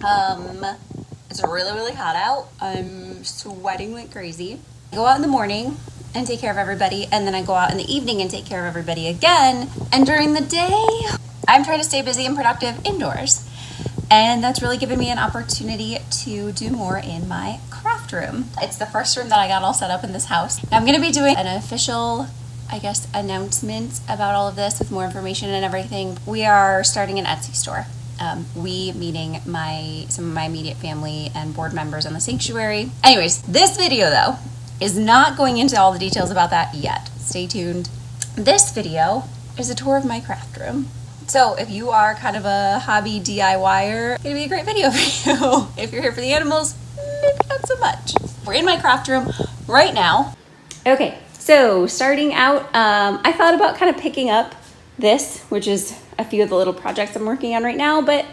Um, it's really, really hot out. I'm sweating like crazy. I go out in the morning and take care of everybody, and then I go out in the evening and take care of everybody again. And during the day, I'm trying to stay busy and productive indoors. And that's really given me an opportunity to do more in my craft room. It's the first room that I got all set up in this house. Now I'm going to be doing an official, I guess, announcement about all of this with more information and everything. We are starting an Etsy store. We meaning some of my immediate family and board members on the sanctuary. Anyways, this video though is not going into all the details about that yet. Stay tuned. This video is a tour of my craft room. So if you are kind of a hobby DIYer, it's gonna be a great video for you. If you're here for the animals, maybe not so much. We're in my craft room right now. Okay, so starting out, I thought about kind of picking up this, which is a few of the little projects I'm working on right now, but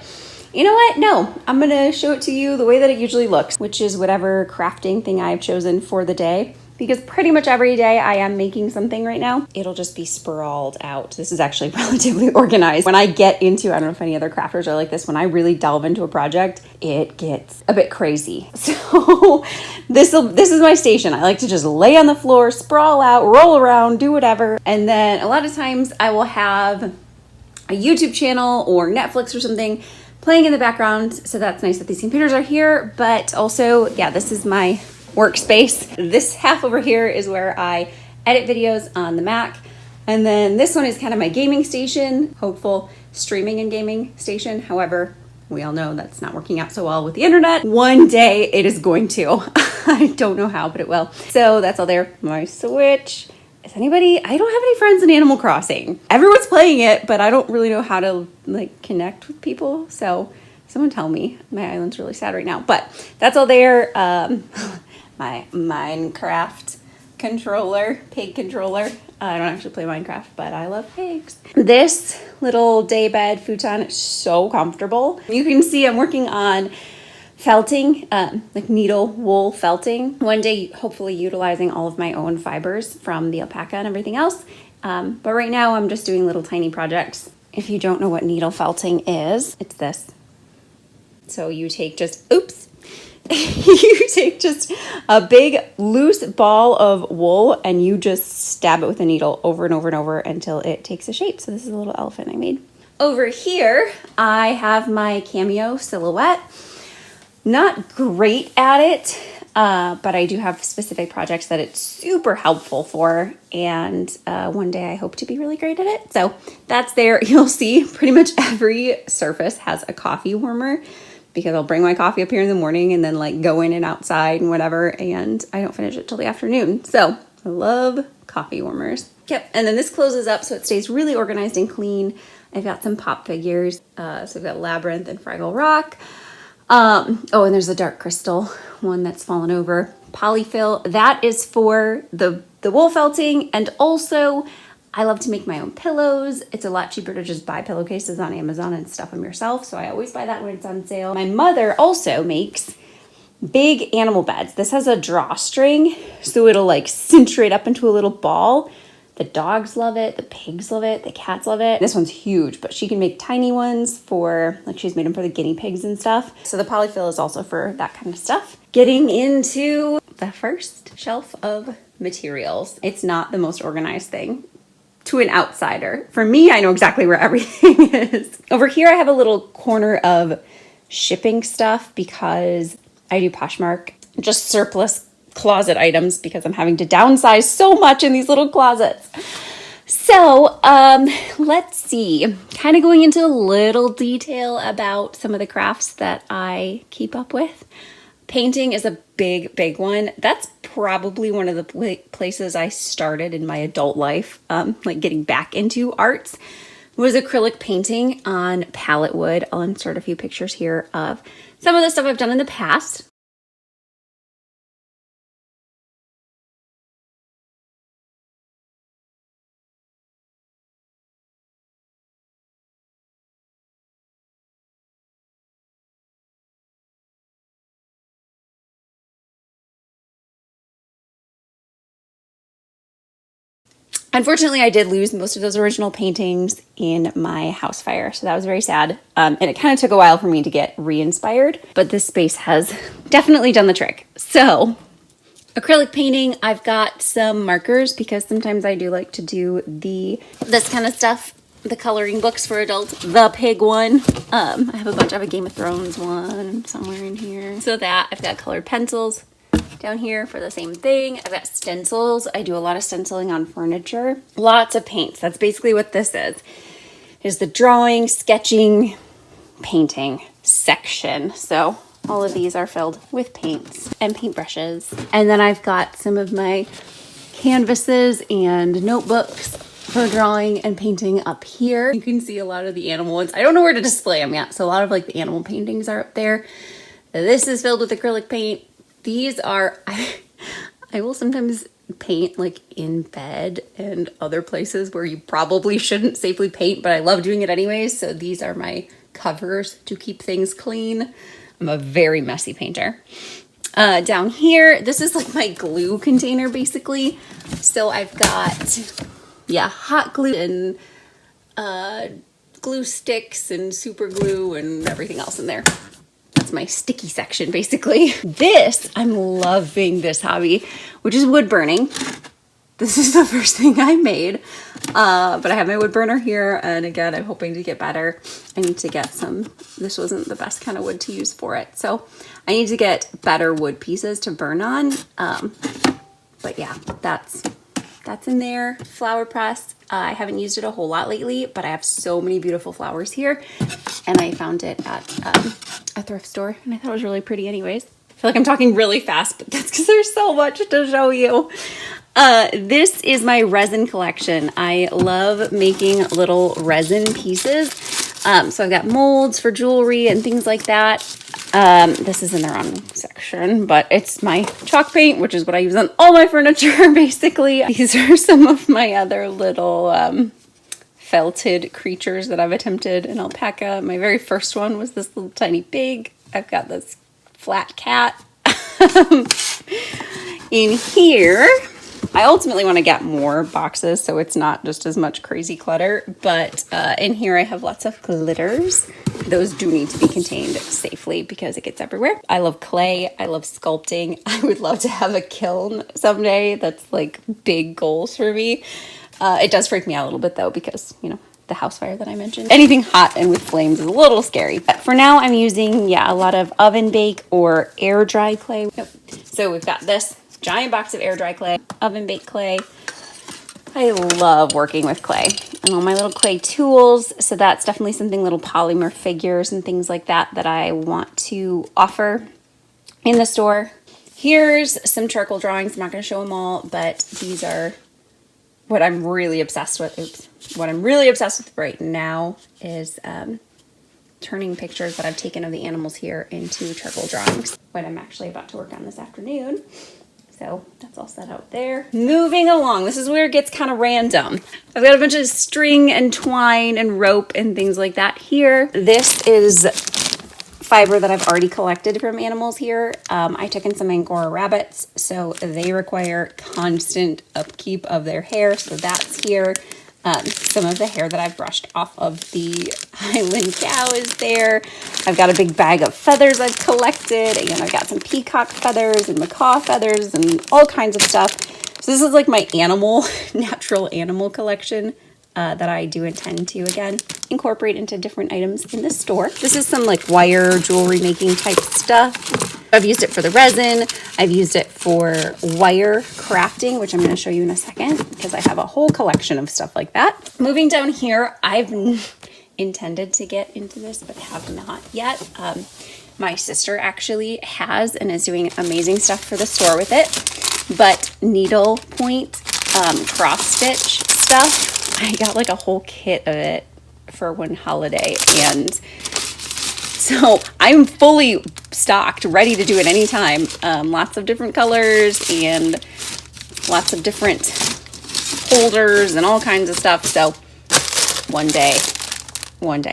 you know what? No, I'm gonna show it to you the way that it usually looks, which is whatever crafting thing I've chosen for the day. Because pretty much every day I am making something right now. It'll just be sprawled out. This is actually relatively organized. When I get into, I don't know if any other crafters are like this, when I really delve into a project, it gets a bit crazy. So this is my station. I like to just lay on the floor, sprawl out, roll around, do whatever. And then a lot of times I will have a YouTube channel or Netflix or something playing in the background. So that's nice that these computers are here. But also, yeah, this is my workspace. This half over here is where I edit videos on the Mac. And then this one is kind of my gaming station, hopeful streaming and gaming station. However, we all know that's not working out so well with the internet. One day it is going to. I don't know how, but it will. So that's all there. My Switch. Is anybody, I don't have any friends in Animal Crossing. Everyone's playing it, but I don't really know how to like connect with people. So someone tell me. My island's really sad right now, but that's all there. My Minecraft controller, pig controller. I don't actually play Minecraft, but I love pigs. This little daybed futon is so comfortable. You can see I'm working on felting, like needle wool felting. One day, hopefully utilizing all of my own fibers from the alpaca and everything else. But right now I'm just doing little tiny projects. If you don't know what needle felting is, it's this. So you take just, oops. You take just a big loose ball of wool and you just stab it with a needle over and over and over until it takes a shape. So this is a little elephant I made. Over here, I have my Cameo silhouette. Not great at it, but I do have specific projects that it's super helpful for. And one day I hope to be really great at it. So that's there. You'll see pretty much every surface has a coffee warmer, because I'll bring my coffee up here in the morning and then like go in and outside and whatever, and I don't finish it till the afternoon. So I love coffee warmers. Yep, and then this closes up so it stays really organized and clean. I've got some pop figures. So I've got Labyrinth and Fraggle Rock. Oh, and there's a dark crystal one that's fallen over. Polyfill, that is for the wool felting, and also I love to make my own pillows. It's a lot cheaper to just buy pillowcases on Amazon and stuff them yourself, so I always buy that when it's on sale. My mother also makes big animal beds. This has a drawstring, so it'll like cinch right up into a little ball. The dogs love it, the pigs love it, the cats love it. This one's huge, but she can make tiny ones for, like she's made them for the guinea pigs and stuff. So the polyfill is also for that kind of stuff. Getting into the first shelf of materials. It's not the most organized thing to an outsider. For me, I know exactly where everything is. Over here, I have a little corner of shipping stuff because I do Poshmark, just surplus closet items because I'm having to downsize so much in these little closets. So let's see, kind of going into a little detail about some of the crafts that I keep up with. Painting is a big one. That's probably one of the places I started in my adult life, like getting back into arts, was acrylic painting on palette wood. I'll insert a few pictures here of some of the stuff I've done in the past. Unfortunately, I did lose most of those original paintings in my house fire, so that was very sad. And it kind of took a while for me to get re-inspired, but this space has definitely done the trick. So, acrylic painting, I've got some markers because sometimes I do like to do this kind of stuff. The coloring books for adults, the pig one. I have a bunch. I have a Game of Thrones one somewhere in here. So that, I've got colored pencils down here for the same thing. I've got stencils. I do a lot of stenciling on furniture. Lots of paints. That's basically what this is the drawing, sketching, painting section. So all of these are filled with paints and paintbrushes. And then I've got some of my canvases and notebooks for drawing and painting up here. You can see a lot of the animal ones. I don't know where to display them yet, so a lot of like the animal paintings are up there. This is filled with acrylic paint. These are, I will sometimes paint like in bed and other places where you probably shouldn't safely paint, but I love doing it anyways. So these are my covers to keep things clean. I'm a very messy painter. Down here, this is like my glue container basically. So I've got, yeah, hot glue and glue sticks and super glue and everything else in there. That's my sticky section basically. This, I'm loving this hobby, which is wood burning. This is the first thing I made, but I have my wood burner here, and again, I'm hoping to get better. I need to get some, this wasn't the best kind of wood to use for it, so I need to get better wood pieces to burn on, but yeah, that's in there. Flower press, I haven't used it a whole lot lately, but I have so many beautiful flowers here, and I found it at a thrift store, and I thought it was really pretty anyways. I feel like I'm talking really fast, but that's because there's so much to show you. This is my resin collection. I love making little resin pieces. So I've got molds for jewelry and things like that. This is in the wrong section, but it's my chalk paint, which is what I use on all my furniture, basically. These are some of my other little felted creatures that I've attempted in alpaca. My very first one was this little tiny pig. I've got this flat cat. In here, I ultimately want to get more boxes so it's not just as much crazy clutter, but in here I have lots of glitters. Those do need to be contained safely because it gets everywhere. I love clay. I love sculpting. I would love to have a kiln someday. That's like big goals for me. It does freak me out a little bit though because, you know, the house fire that I mentioned. Anything hot and with flames is a little scary. But for now I'm using, yeah, a lot of oven bake or air dry clay. So we've got this giant box of air dry clay, oven baked clay. I love working with clay and all my little clay tools. So that's definitely something, little polymer figures and things like that that I want to offer in the store. Here's some charcoal drawings. I'm not going to show them all, but these are what I'm really obsessed with. Oops. What I'm really obsessed with right now is turning pictures that I've taken of the animals here into charcoal drawings. What I'm actually about to work on this afternoon. So that's all set out there. Moving along, this is where it gets kind of random. I've got a bunch of string and twine and rope and things like that here. This is fiber that I've already collected from animals here. I took in some Angora rabbits, so they require constant upkeep of their hair, so that's here. Some of the hair that I've brushed off of the Highland cow is there. I've got a big bag of feathers I've collected, and I've got some peacock feathers and macaw feathers and all kinds of stuff. So this is like my natural animal collection that I do intend to, again, incorporate into different items in the store. This is some like wire jewelry making type stuff. I've used it for the resin. I've used it for wire crafting, which I'm going to show you in a second because I have a whole collection of stuff like that. Moving down here, I've intended to get into this, but have not yet. My sister actually has and is doing amazing stuff for the store with it, but needle point, cross stitch stuff. I got like a whole kit of it for one holiday, and so I'm fully stocked, ready to do it anytime. Lots of different colors and lots of different holders and all kinds of stuff. So one day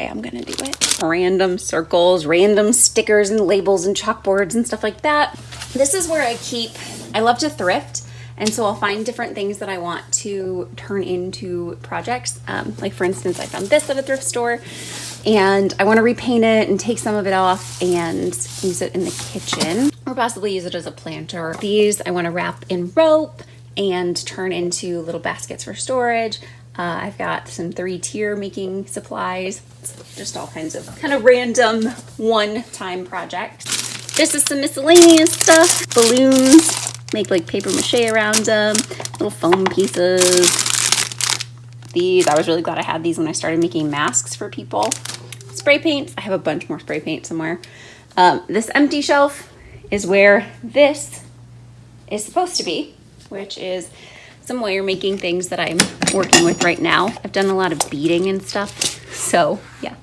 I'm gonna do it. Random circles, random stickers and labels and chalkboards and stuff like that. This is where I love to thrift. And so I'll find different things that I want to turn into projects. Like for instance, I found this at a thrift store and I want to repaint it and take some of it off and use it in the kitchen, or possibly use it as a planter. These I want to wrap in rope and turn into little baskets for storage. I've got some 3-tier making supplies, just all kinds of kind of random one-time projects. This is some miscellaneous stuff, balloons, make like paper mache around them, little foam pieces. These, I was really glad I had these when I started making masks for people. Spray paints, I have a bunch more spray paint somewhere. This empty shelf is where this is supposed to be, which is some wire making things that I'm working with right now. I've done a lot of beading and stuff. So yeah,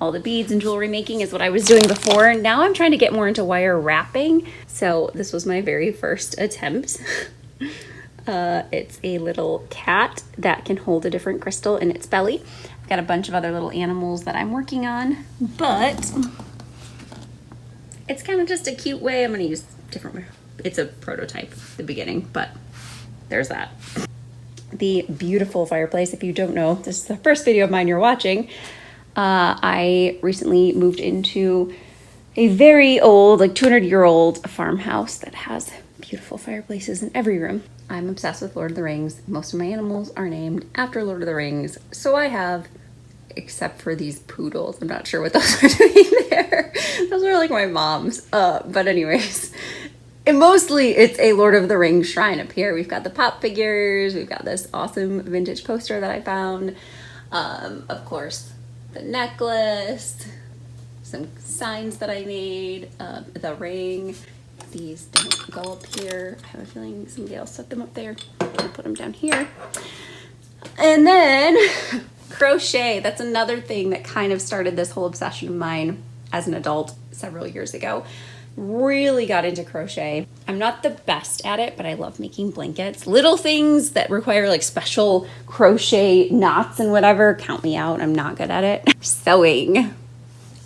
all the beads and jewelry making is what I was doing before. Now I'm trying to get more into wire wrapping. So this was my very first attempt. It's a little cat that can hold a different crystal in its belly. I've got a bunch of other little animals that I'm working on, but it's kind of just a cute way. I'm gonna use different, it's a prototype at the beginning, but there's that. The beautiful fireplace. If you don't know, this is the first video of mine you're watching. I recently moved into a very old, like 200-year-old farmhouse that has beautiful fireplaces in every room. I'm obsessed with Lord of the Rings. Most of my animals are named after Lord of the Rings. So I have, except for these poodles. I'm not sure what those are doing there. Those are like my mom's. But anyways, and mostly it's a Lord of the Rings shrine up here. We've got the pop figures. We've got this awesome vintage poster that I found. Of course, the necklace, some signs that I made, the ring. These don't go up here. I have a feeling somebody else set them up there. I'm gonna put them down here. And then crochet. That's another thing that kind of started this whole obsession of mine as an adult several years ago. Really got into crochet. I'm not the best at it, but I love making blankets. Little things that require like special crochet knots and whatever, count me out. I'm not good at it. Sewing.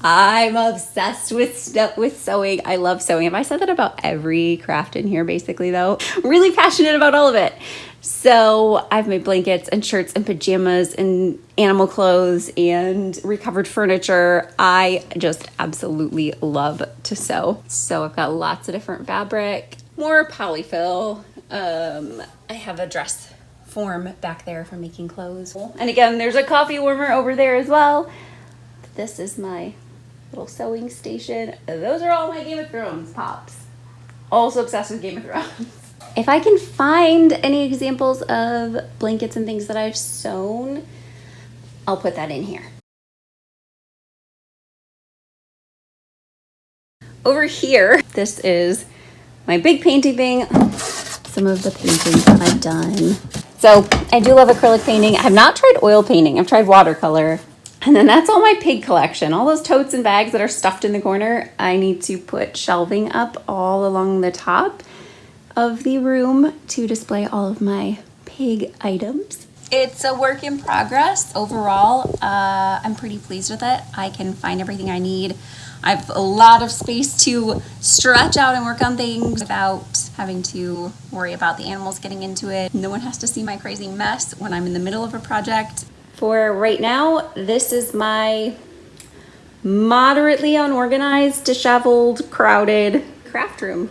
I'm obsessed with sewing. I love sewing. Have I said that about every craft in here basically though? I'm really passionate about all of it. So I've made blankets and shirts and pajamas and animal clothes and recovered furniture. I just absolutely love to sew. So I've got lots of different fabric, more polyfill. I have a dress form back there for making clothes. And again, there's a coffee warmer over there as well. This is my little sewing station. Those are all my Game of Thrones pops. Also obsessed with Game of Thrones. If I can find any examples of blankets and things that I've sewn, I'll put that in here. Over here, this is my big painting thing. Some of the paintings that I've done. So I do love acrylic painting. I have not tried oil painting. I've tried watercolor. And then that's all my pig collection. All those totes and bags that are stuffed in the corner. I need to put shelving up all along the top of the room to display all of my pig items. It's a work in progress. Overall, I'm pretty pleased with it. I can find everything I need. I have a lot of space to stretch out and work on things without having to worry about the animals getting into it. No one has to see my crazy mess when I'm in the middle of a project. For right now, this is my moderately unorganized, disheveled, crowded craft room.